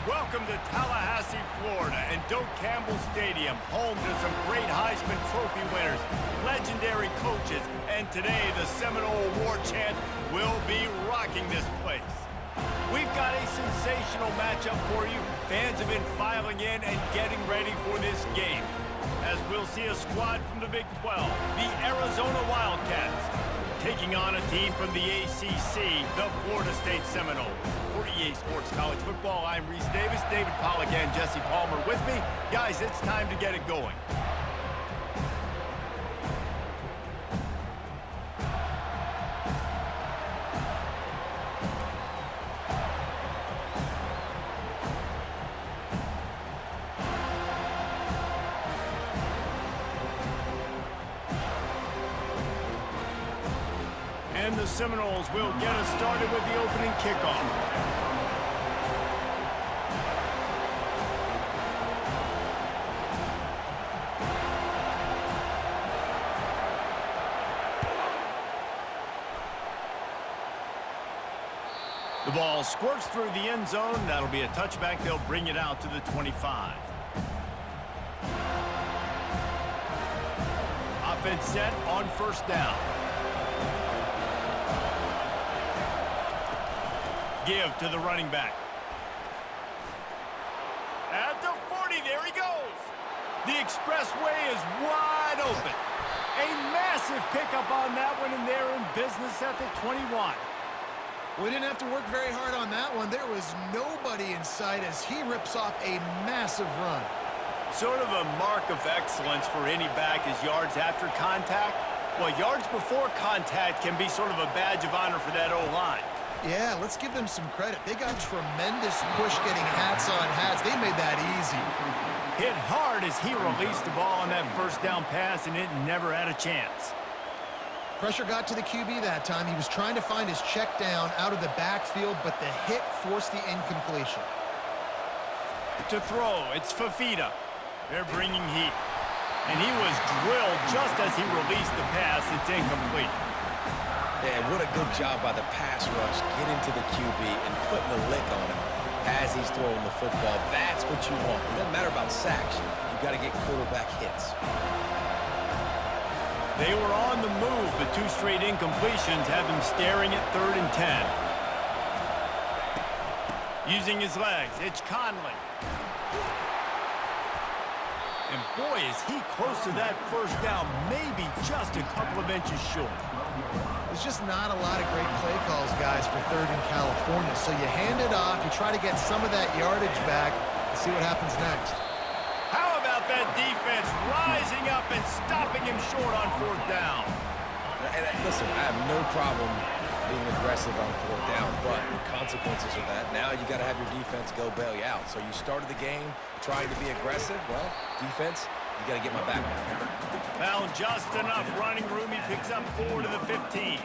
Welcome to Tallahassee, Florida, and Doak Campbell Stadium, home to some great Heisman Trophy winners, legendary coaches, and today the Seminole War Chant will be rocking this place. We've got a sensational matchup for you. Fans have been filing in and getting ready for this game, as we'll see a squad from the Big 12, the Arizona Wildcats, taking on a team from the ACC, the Florida State Seminoles. For EA Sports College Football, I'm Reese Davis, David Pollack, and Jesse Palmer with me. Guys, it's time to get it going. And the Seminoles will get us started with the opening kickoff. The ball squirts through the end zone. That'll be a touchback. They'll bring it out to the 25. Offense set on first down. Give to the running back. At the 40, there he goes. The expressway is wide open. A massive pickup on that one, and they're in business at the 21. We didn't have to work very hard on that one. There was nobody in sight as he rips off a massive run. Sort of a mark of excellence for any back is yards after contact. Well, yards before contact can be sort of a badge of honor for that O-line. Yeah, let's give them some credit. They got tremendous push getting hats on hats. They made that easy. Hit hard as he released the ball on that first down pass, and it never had a chance. Pressure got to the QB that time. He was trying to find his check down out of the backfield, but the hit forced the incompletion. To throw, it's Fafita. They're bringing heat. And he was drilled just as he released the pass. It's incomplete. Man, what a good job by the pass rush, getting to the QB and putting a lick on him as he's throwing the football. That's what you want. It doesn't matter about sacks. You've got to get quarterback hits. They were on the move, but two straight incompletions have them staring at 3rd and 10. Using his legs, it's Conley. And boy, is he close to that first down, maybe just a couple of inches short. There's just not a lot of great play calls, guys, for 3rd in California. So you hand it off, you try to get some of that yardage back, and see what happens next. How about that defense rising up and stopping him short on 4th down? And listen, I have no problem being aggressive on 4th down, but the consequences of that, now you got to have your defense go bail you out. So you started the game trying to be aggressive. Well, defense, you got to get my back now. Found just enough running room. He picks up 4 to the 15.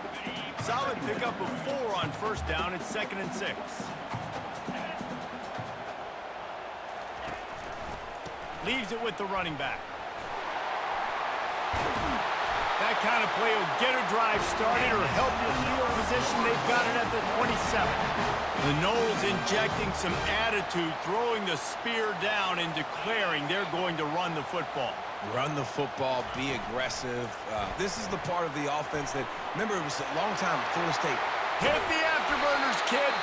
Solid pickup of 4 on 1st down. It's 2nd and 6. Leaves it with the running back. That kind of play will get a drive started or help your field position. They've got it at the 27. The Noles injecting some attitude, throwing the spear down and declaring they're going to run the football. Run the football, be aggressive. This is the part of the offense that, remember, it was a long time at Florida State. Hit the afterburners, kid.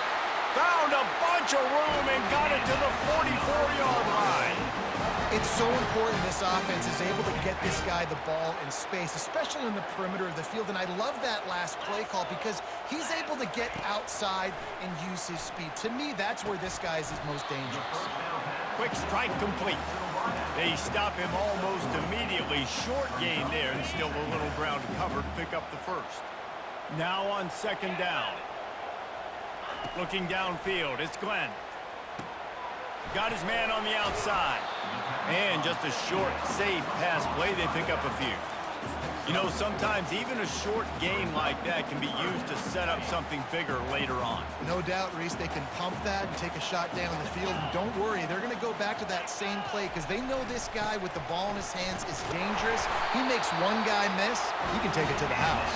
Found a bunch of room and got it to the 44-yard line. It's so important this offense is able to get this guy the ball in space, especially in the perimeter of the field. And I love that last play call because he's able to get outside and use his speed. To me, that's where this guy is his most dangerous. Quick strike complete. They stop him almost immediately. Short gain there and still a little ground cover to pick up the first. Now on 2nd down. Looking downfield, it's Glenn. Got his man on the outside. And just a short, safe pass play. They pick up a few. You know, sometimes even a short game like that can be used to set up something bigger later on. No doubt, Reese, they can pump that and take a shot down the field. And don't worry, they're going to go back to that same play because they know this guy with the ball in his hands is dangerous. He makes one guy miss, he can take it to the house.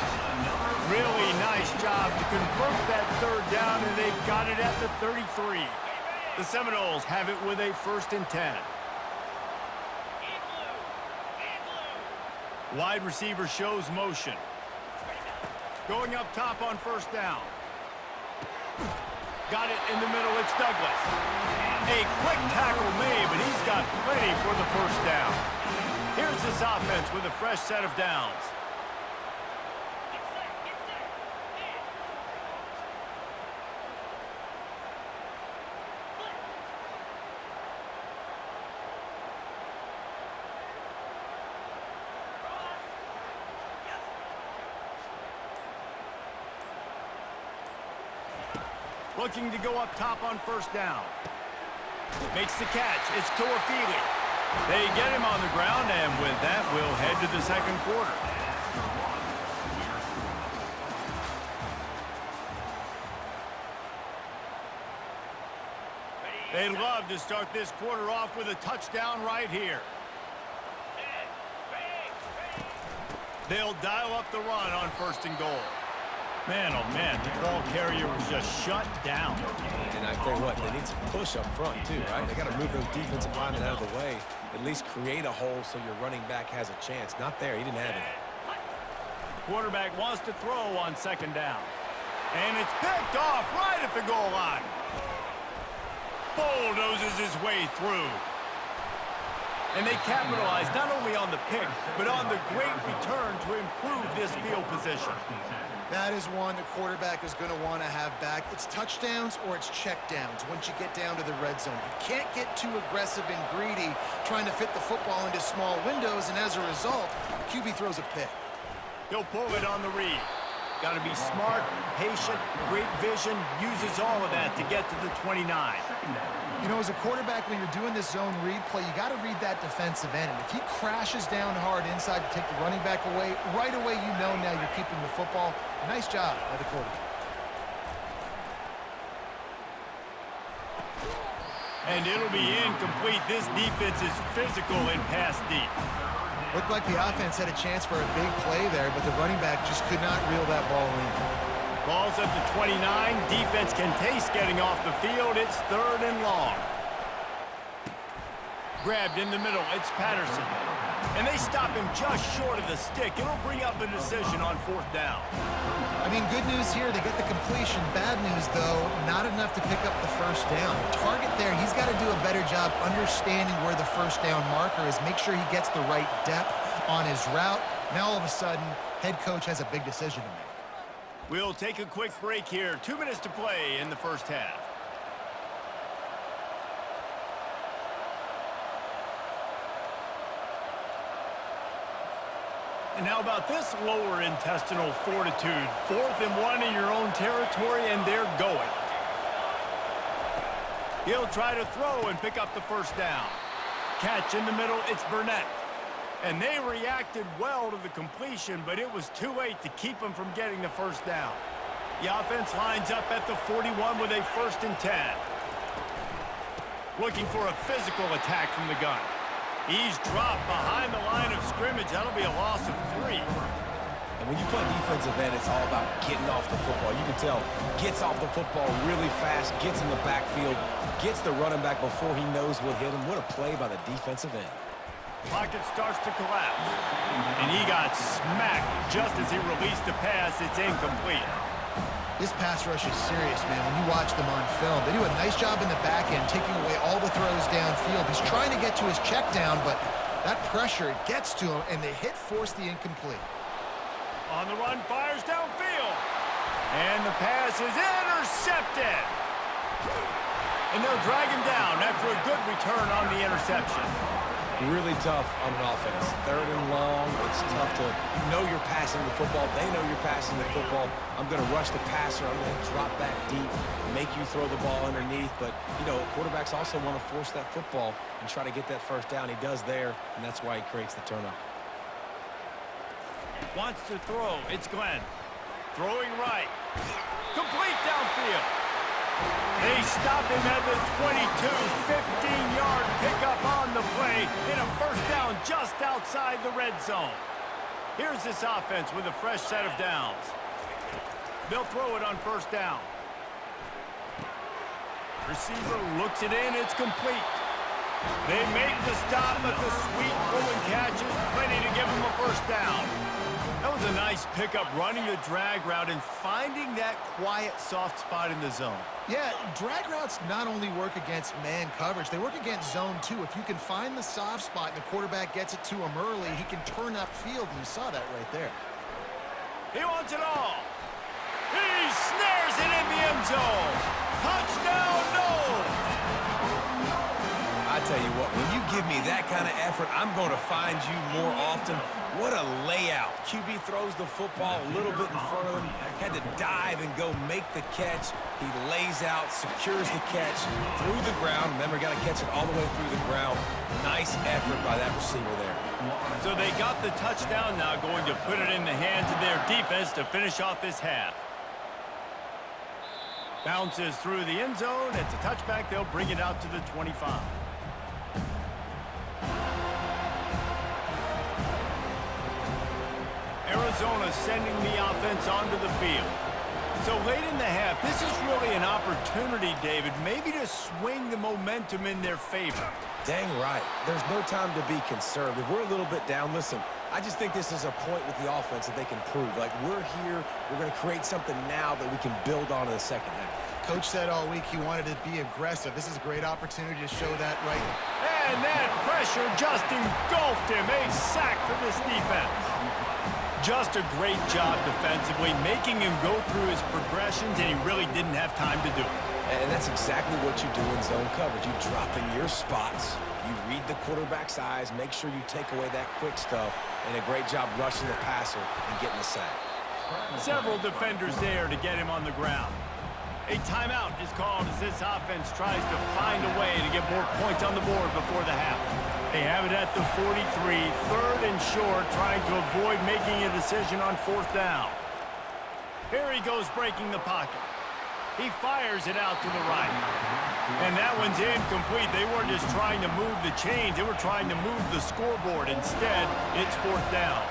Really nice job to convert that 3rd down, and they've got it at the 33. The Seminoles have it with a 1st and 10. Wide receiver shows motion. Going up top on 1st down. Got it in the middle, it's Douglas. A quick tackle made, but he's got plenty for the 1st down. Here's this offense with a fresh set of downs. Looking to go up top on 1st down. Makes the catch. It's Toafili. They get him on the ground, and with that, we'll head to the 2nd quarter. They'd love to start this quarter off with a touchdown right here. They'll dial up the run on 1st and goal. Man, oh man, the ball carrier was just shut down. And I tell you what, they need some push up front too, right? They got to move those defensive linemen out of the way, at least create a hole so your running back has a chance. Not there, he didn't have it. Quarterback wants to throw on 2nd down. And it's picked off right at the goal line. Bulldozes his way through. And they capitalize not only on the pick, but on the great return to improve this field position. That is one the quarterback is going to want to have back. It's touchdowns or it's checkdowns once you get down to the red zone. You can't get too aggressive and greedy trying to fit the football into small windows, and as a result, QB throws a pick. He'll pull it on the read. Got to be smart, patient, great vision, uses all of that to get to the 29. You know, as a quarterback, when you're doing this zone read play, you got to read that defensive end. And if he crashes down hard inside to take the running back away, right away you know now you're keeping the football. Nice job by the quarterback. And it'll be incomplete. This defense is physical and pass deep. Looked like the offense had a chance for a big play there, but the running back just could not reel that ball in. Ball's at the 29. Defense can taste getting off the field. It's 3rd and long. Grabbed in the middle. It's Patterson. And they stop him just short of the stick. It'll bring up a decision on 4th down. I mean, good news here. They get the completion. Bad news, though, not enough to pick up the 1st down. The target there, he's got to do a better job understanding where the 1st down marker is. Make sure he gets the right depth on his route. Now, all of a sudden, head coach has a big decision to make. We'll take a quick break here. 2 minutes to play in the 1st half. And how about this lower intestinal fortitude? 4th and 1 in your own territory, and they're going. He'll try to throw and pick up the 1st down. Catch in the middle, it's Burnett. And they reacted well to the completion, but it was too late to keep them from getting the 1st down. The offense lines up at the 41 with a 1st and 10. Looking for a physical attack from the gun. He's dropped behind the line of scrimmage. That'll be a loss of 3. And when you play defensive end, it's all about getting off the football. You can tell, gets off the football really fast, gets in the backfield, gets the running back before he knows what hit him. What a play by the defensive end. Pocket starts to collapse. And he got smacked just as he released the pass. It's incomplete. This pass rush is serious, man. When you watch them on film, they do a nice job in the back end, taking away all the throws downfield. He's trying to get to his check down, but that pressure gets to him, and the hit forced the incomplete. On the run, fires downfield. And the pass is intercepted. And they'll drag him down after a good return on the interception. Really tough on an offense. 3rd and long. It's tough to know you're passing the football. They know you're passing the football. I'm going to rush the passer. I'm going to drop back deep, make you throw the ball underneath. But, you know, quarterbacks also want to force that football and try to get that 1st down. He does there, and that's why he creates the turnover. Wants to throw. It's Glenn. Throwing right. Complete downfield. They stop him at the 22, 15-yard pickup on the play in a 1st down just outside the red zone. Here's this offense with a fresh set of downs. They'll throw it on 1st down. Receiver looks it in. It's complete. They make the stop, but the sweet Bowen catch is plenty to give them a first down. That was a nice pickup, running the drag route and finding that quiet, soft spot in the zone. Yeah, drag routes not only work against man coverage, they work against zone too. If you can find the soft spot and the quarterback gets it to him early, he can turn upfield, and you saw that right there. He wants it all. He snares it in the end zone. Touchdown, Knowles. I tell you what, when you give me that kind of effort, I'm going to find you more often. What a layout. QB throws the football a little bit in front of him, had to dive and go make the catch. He lays out, secures the catch through the ground. Remember, got to catch it all the way through the ground. Nice effort by that receiver there. So they got the touchdown, now going to put it in the hands of their defense to finish off this half. Bounces through the end zone. It's a touchback. They'll bring it out to the 25. Arizona sending the offense onto the field. So late in the half, this is really an opportunity, David, maybe to swing the momentum in their favor. Dang right. There's no time to be conservative. We're a little bit down. Listen, I just think this is a point with the offense that they can prove. Like, we're here, we're going to create something now that we can build on in the second half. Coach said all week he wanted to be aggressive. This is a great opportunity to show that right now. And that pressure just engulfed him. A sack for this defense. Just a great job defensively, making him go through his progressions, and he really didn't have time to do it. And that's exactly what you do in zone coverage. You drop in your spots, you read the quarterback's eyes, make sure you take away that quick stuff, and a great job rushing the passer and getting the sack. Several defenders there to get him on the ground. A timeout is called as this offense tries to find a way to get more points on the board before the half. They have it at the 43, third and short, trying to avoid making a decision on fourth down. Here he goes breaking the pocket. He fires it out to the right. And that one's incomplete. They weren't just trying to move the chains. They were trying to move the scoreboard. Instead, it's fourth down.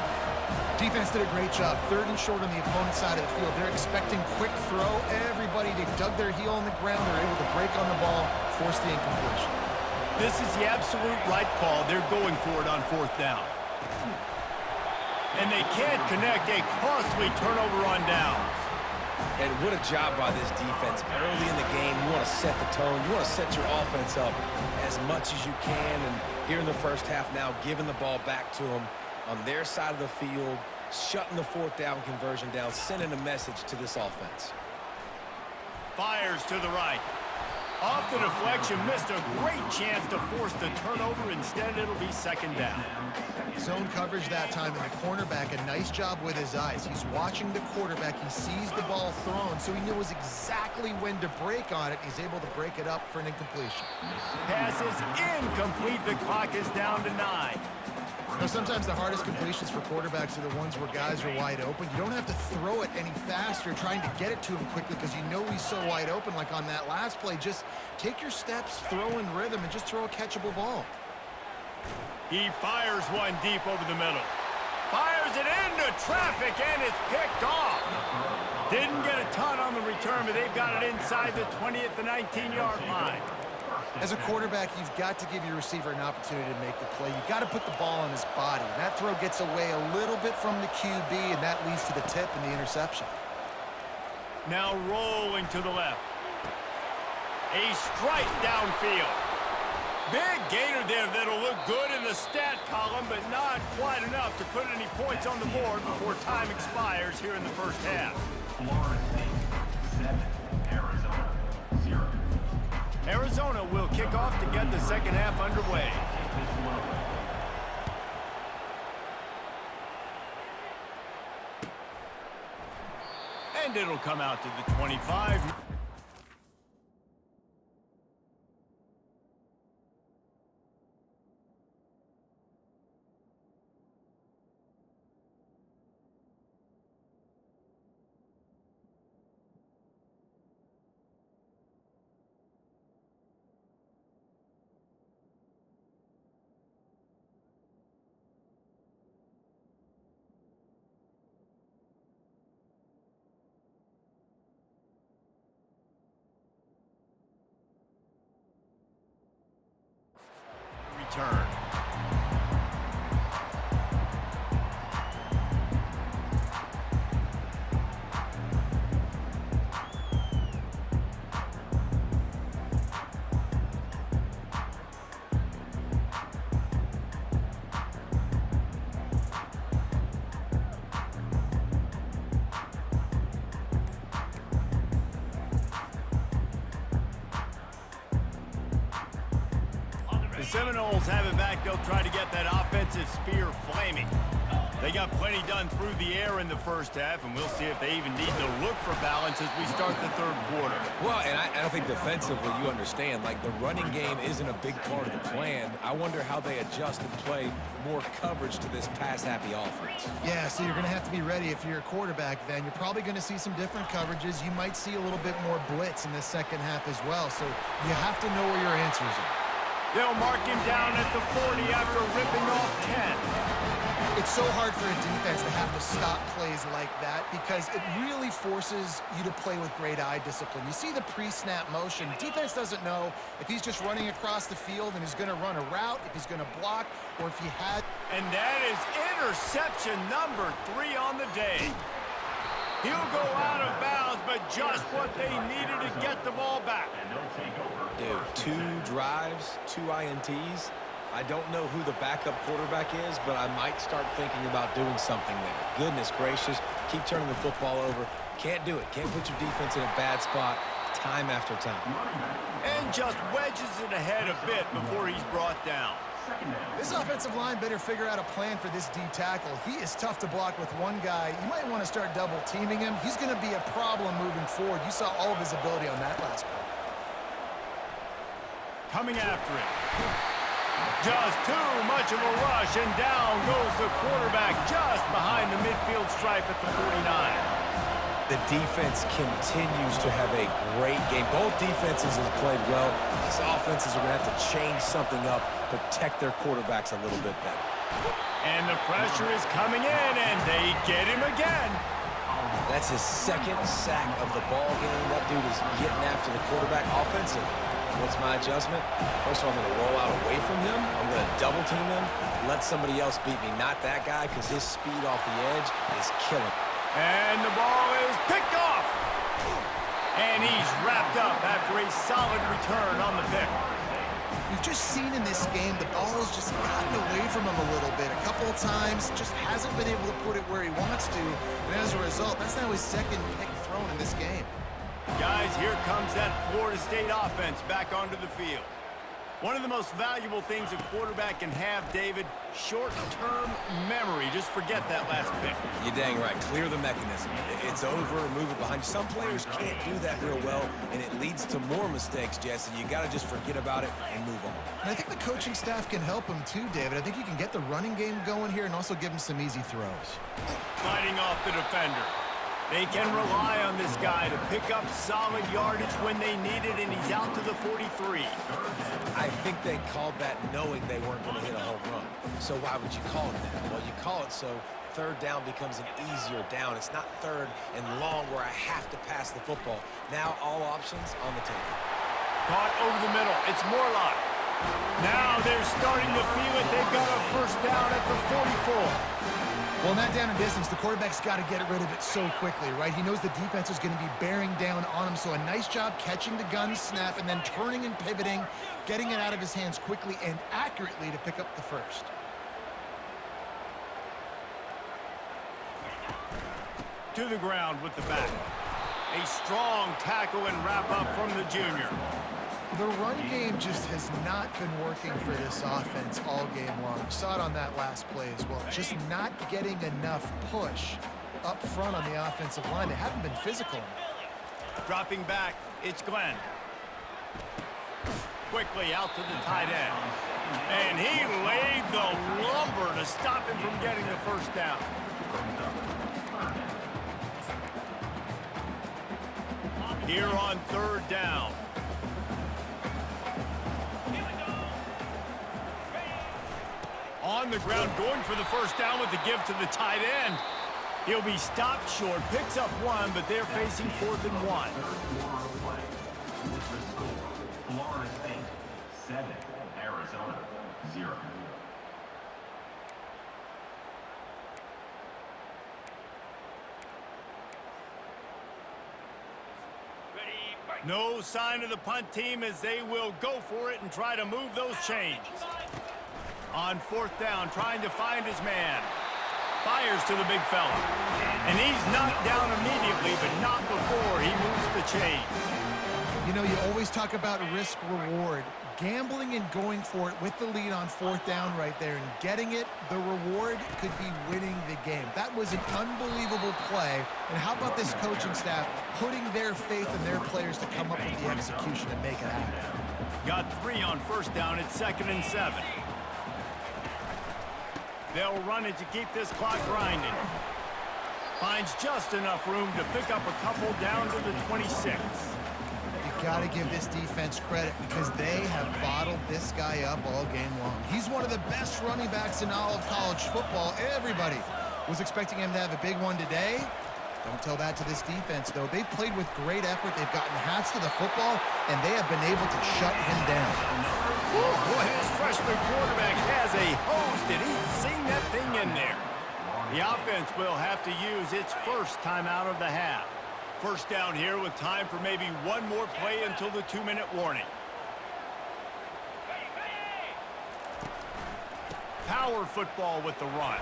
Defense did a great job. Third and short on the opponent's side of the field. They're expecting quick throw. Everybody, they dug their heel on the ground. They're able to break on the ball, force the incompletion. This is the absolute right call. They're going for it on fourth down. And they can't connect. A costly turnover on downs. And what a job by this defense. Early in the game, you want to set the tone. You want to set your offense up as much as you can. And here in the first half now, giving the ball back to them on their side of the field, shutting the fourth down conversion down, sending a message to this offense. Fires to the right. Off the deflection, missed a great chance to force the turnover. Instead, it'll be second down. Zone coverage that time, and the cornerback, a nice job with his eyes. He's watching the quarterback. He sees the ball thrown, so he knows exactly when to break on it. He's able to break it up for an incompletion. Pass is incomplete. The clock is down to 9. You know, sometimes the hardest completions for quarterbacks are the ones where guys are wide open. You don't have to throw it any faster trying to get it to him quickly because you know he's so wide open, like on that last play. Just take your steps, throw in rhythm, and just throw a catchable ball. He fires one deep over the middle. Fires it into traffic, and it's picked off. Didn't get a ton on the return, but they've got it inside the 20 at the 19-yard line. As a quarterback, you've got to give your receiver an opportunity to make the play. You've got to put the ball on his body. And that throw gets away a little bit from the QB, and that leads to the tip and the interception. Now rolling to the left. A strike downfield. Big gainer there that'll look good in the stat column, but not quite enough to put any points on the board before time expires here in the first half. Florida State 7, Arizona 0. Arizona will kick off to get the second half underway. And it'll come out to the 25. return. The Seminoles have it back. They'll try to get that offensive spear flaming. They got plenty done through the air in the first half, and we'll see if they even need to look for balance as we start the third quarter. Well, and I think defensively, you understand, like, the running game isn't a big part of the plan. I wonder how they adjust and play more coverage to this pass-happy offense. Yeah, so you're going to have to be ready if you're a quarterback then. You're probably going to see some different coverages. You might see a little bit more blitz in the second half as well, so you have to know where your answers are. They'll mark him down at the 40 after ripping off 10. It's so hard for a defense to have to stop plays like that because it really forces you to play with great eye discipline. You see the pre-snap motion. Defense doesn't know if he's just running across the field and he's going to run a route, if he's going to block, or if he had... And that is interception number 3 on the day. He'll go out of bounds, but just what they needed to get the ball back. Dude, 2 drives, 2 INTs. I don't know who the backup quarterback is, but I might start thinking about doing something there. Goodness gracious, keep turning the football over. Can't do it. Can't put your defense in a bad spot time after time. And just wedges it ahead a bit before he's brought down. This offensive line better figure out a plan for this D tackle. He is tough to block with one guy. You might want to start double teaming him. He's going to be a problem moving forward. You saw all of his ability on that last play. Coming after it. Just too much of a rush, and down goes the quarterback just behind the midfield stripe at the 49. The defense continues to have a great game. Both defenses have played well. These offenses are going to have to change something up, protect their quarterbacks a little bit better. And the pressure is coming in, and they get him again. That's his second sack of the ball game. That dude is getting after the quarterback offensively. What's my adjustment? First of all, I'm going to roll out away from him. I'm going to double team him, let somebody else beat me, not that guy, because his speed off the edge is killing. And the ball is picked off. And he's wrapped up after a solid return on the pick. We've just seen in this game the ball has just gotten away from him a little bit. A couple of times, just hasn't been able to put it where he wants to. And as a result, that's now his second pick thrown in this game. Guys, here comes that Florida State offense back onto the field. One of the most valuable things a quarterback can have, David, short-term memory. Just forget that last pick. You're dang right. Clear the mechanism. It's over, move it behind you. Some players can't do that real well, and it leads to more mistakes, Jesse. You got to just forget about it and move on. And I think the coaching staff can help him too, David. I think you can get the running game going here and also give him some easy throws. Fighting off the defender. They can rely on this guy to pick up solid yardage when they need it, and he's out to the 43. I think they called that knowing they weren't going to hit a home run. So why would you call it that? Well, you call it so third down becomes an easier down. It's not third and long where I have to pass the football. Now all options on the table. Caught over the middle. It's Morlock. Now they're starting to feel it. They've got a first down at the 44. Well, in that down and distance, the quarterback's got to get rid of it so quickly, right? He knows the defense is going to be bearing down on him, so a nice job catching the gun snap and then turning and pivoting, getting it out of his hands quickly and accurately to pick up the first. To the ground with the back. A strong tackle and wrap up from the junior. The run game just has not been working for this offense all game long. You saw it on that last play as well. Just not getting enough push up front on the offensive line. They haven't been physical enough. Dropping back, it's Glenn. Quickly out to the tight end. And he laid the lumber to stop him from getting the first down. Here on third down. On the ground, going for the first down with the give to the tight end. He'll be stopped short, picks up one, but they're facing 4th and 1. Florida State 7, Arizona 0. No sign of the punt team as they will go for it and try to move those chains. On 4th down, trying to find his man. Fires to the big fella. And he's knocked down immediately, but not before he moves the chains. You know, you always talk about risk-reward. Gambling and going for it with the lead on 4th down right there and getting it, the reward could be winning the game. That was an unbelievable play. And how about this coaching staff putting their faith in their players to come up with the execution and make it happen? Got 3 on 1st down at 2nd and 7. They'll run it to keep this clock grinding. Finds just enough room to pick up a couple down to the 26. Got to give this defense credit because they have bottled this guy up all game long. He's one of the best running backs in all of college football. Everybody was expecting him to have a big one today. Don't tell that to this defense, though. They've played with great effort. They've gotten hats to the football, and they have been able to shut him down. Boy, his freshman quarterback has a hose. Did he sing that thing in there? The offense will have to use its first timeout of the half. 1st down here with time for maybe one more play until the 2-minute warning. Power football with the run.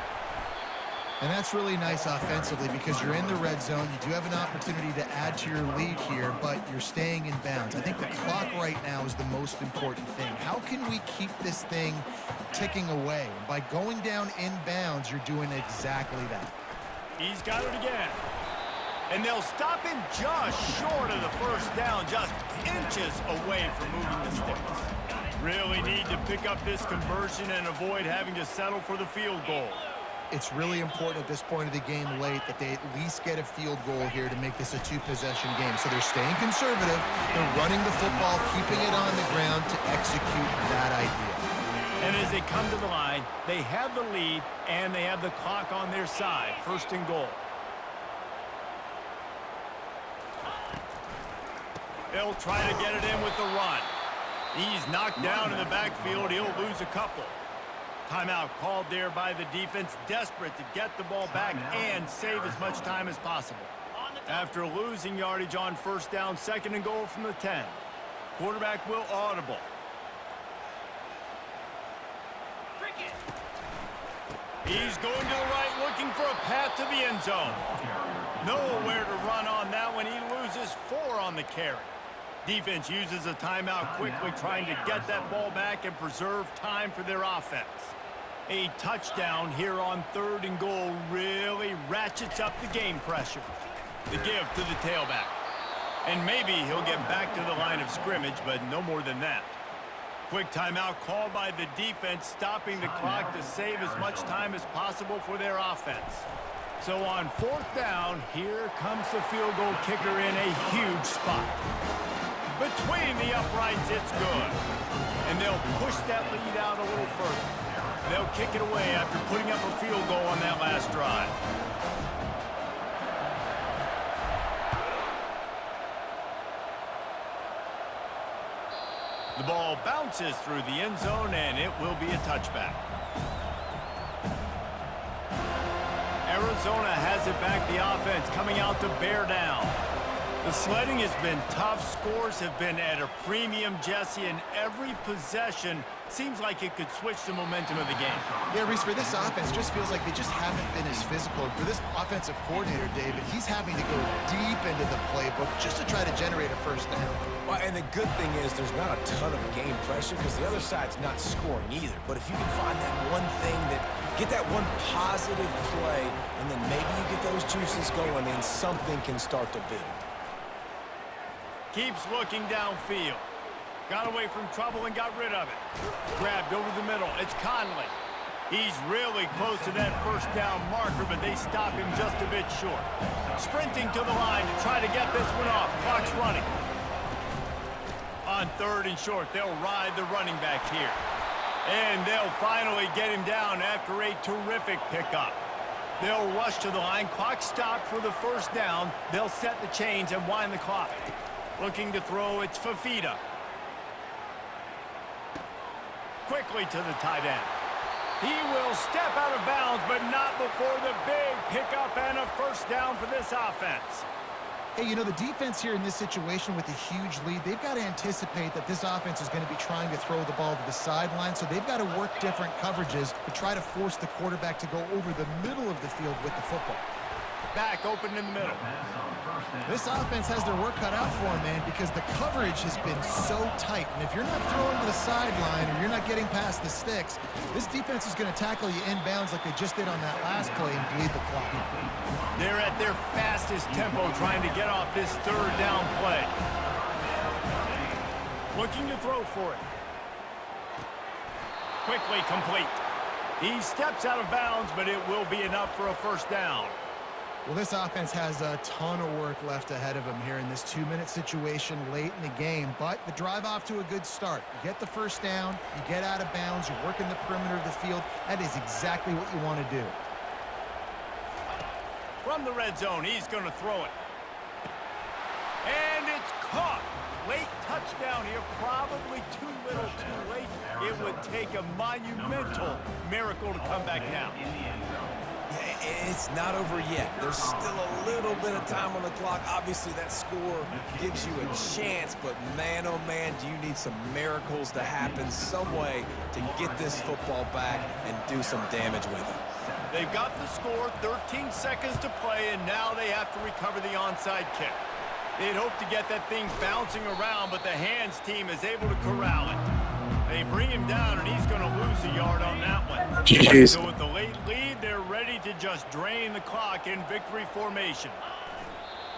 And that's really nice offensively because you're in the red zone. You do have an opportunity to add to your lead here, but you're staying in bounds. I think the clock right now is the most important thing. How can we keep this thing ticking away? And by going down in bounds, you're doing exactly that. He's got it again. And they'll stop him just short of the 1st down, just inches away from moving the sticks. Really need to pick up this conversion and avoid having to settle for the field goal. It's really important at this point of the game late that they at least get a field goal here to make this a 2-possession game. So they're staying conservative. They're running the football, keeping it on the ground to execute that idea. And as they come to the line, they have the lead and they have the clock on their side. 1st and goal. They'll try to get it in with the run. He's knocked down in the backfield. He'll lose a couple. Timeout called there by the defense, desperate to get the ball back and save as much time as possible. After losing yardage on 1st down, 2nd and goal from the 10. Quarterback will audible. He's going to the right, looking for a path to the end zone. Nowhere to run on that one. He loses 4 on the carry. Defense uses a timeout quickly, trying to get that ball back and preserve time for their offense. A touchdown here on 3rd and goal really ratchets up the game pressure. The give to the tailback. And maybe he'll get back to the line of scrimmage, but no more than that. Quick timeout called by the defense, stopping the clock to save as much time as possible for their offense. So on 4th down, here comes the field goal kicker in a huge spot. Between the uprights, it's good. And they'll push that lead out a little further. They'll kick it away after putting up a field goal on that last drive. The ball bounces through the end zone, and it will be a touchback. Arizona has it back, the offense coming out to bear down. The sledding has been tough. Scores have been at a premium, Jesse, and every possession seems like it could switch the momentum of the game. Yeah, Reese, for this offense, just feels like they just haven't been as physical. For this offensive coordinator, David, he's having to go deep into the playbook just to try to generate a 1st down. Well, and the good thing is there's not a ton of game pressure because the other side's not scoring either. But if you can find that one thing get that one positive play, and then maybe you get those juices going, and something can start to build. Keeps looking downfield. Got away from trouble and got rid of it. Grabbed over the middle. It's Conley. He's really close to that 1st down marker, but they stop him just a bit short. Sprinting to the line to try to get this one off. Clock's running. On 3rd and short, they'll ride the running back here. And they'll finally get him down after a terrific pickup. They'll rush to the line. Clock stopped for the 1st down. They'll set the chains and wind the clock. Looking to throw, it's Fafita. quickly to the tight end. He will step out of bounds, but not before the big pickup and a first down for this offense. Hey, you know, the defense here in this situation with a huge lead, they've got to anticipate that this offense is going to be trying to throw the ball to the sideline, so they've got to work different coverages to try to force the quarterback to go over the middle of the field with the football. Back open in the middle. This offense has their work cut out for them, man, because the coverage has been so tight. And if you're not throwing to the sideline or you're not getting past the sticks, this defense is going to tackle you inbounds like they just did on that last play and bleed the clock. They're at their fastest tempo trying to get off this third down play. Looking to throw for it. Quickly complete. He steps out of bounds, but it will be enough for a first down. Well, this offense has a ton of work left ahead of them here in this 2-minute situation late in the game, but the drive off to a good start. You get the first down, you get out of bounds, you work in the perimeter of the field. That is exactly what you want to do. From the red zone, he's going to throw it. And it's caught. Late touchdown here, probably too little too late. It would take a monumental miracle to come back now. It's not over yet. There's still a little bit of time on the clock. Obviously, that score gives you a chance, but man, oh man, do you need some miracles to happen some way to get this football back and do some damage with it. They've got the score, 13 seconds to play, and now they have to recover the onside kick. They'd hoped to get that thing bouncing around, but the hands team is able to corral it. They bring him down, and he's going to lose a yard on that one. Jeez. So with the late lead, they're ready to just drain the clock in victory formation.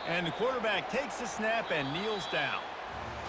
And the quarterback takes the snap and kneels down.